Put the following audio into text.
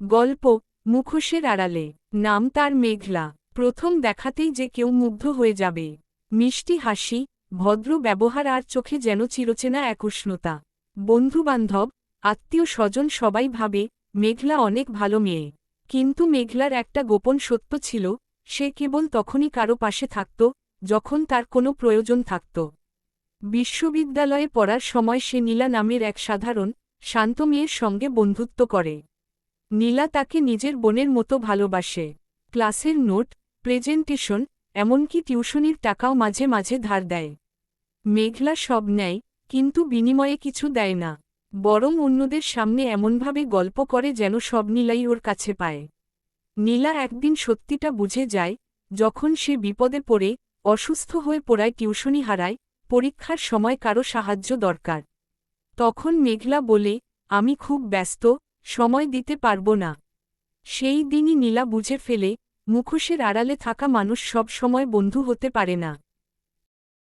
গল্প মুখোশের আড়ালে। নাম তার মেঘলা। প্রথম দেখাতেই যে কেউ মুগ্ধ হয়ে যাবে। মিষ্টি হাসি, ভদ্র ব্যবহার আর চোখে যেন চিরচেনা এক উষ্ণতা। বন্ধুবান্ধব, আত্মীয় স্বজন সবাই ভাবে মেঘলা অনেক ভালো মেয়ে। কিন্তু মেঘলার একটা গোপন সত্য ছিল, সে কেবল তখনই কারো পাশে থাকত যখন তার কোনো প্রয়োজন থাকত। বিশ্ববিদ্যালয়ে পড়ার সময় সে নীলা নামের এক সাধারণ, শান্ত মেয়ের সঙ্গে বন্ধুত্ব করে। নীলা তাকে নিজের বোনের মতো ভালোবাসে। ক্লাসের নোট, প্রেজেন্টেশন, এমনকি টিউশনির টাকাও মাঝে মাঝে ধার দেয়। মেঘলা সব নেয়, কিন্তু বিনিময়ে কিছু দেয় না। বরং অন্যদের সামনে এমনভাবে গল্প করে যেন সব নীলাই ওর কাছে পায়। নীলা একদিন সত্যিটা বুঝে যায়, যখন সে বিপদে পড়ে, অসুস্থ হয়ে পড়ায়, টিউশনি হারায়, পরীক্ষার সময় কারো সাহায্য দরকার। তখন মেঘলা বলে, আমি খুব ব্যস্ত, সময় দিতে পারবো না। সেই দিনই নীলা বুঝে ফেলে, মুখোশের আড়ালে থাকা মানুষ সব সময় বন্ধু হতে পারে না।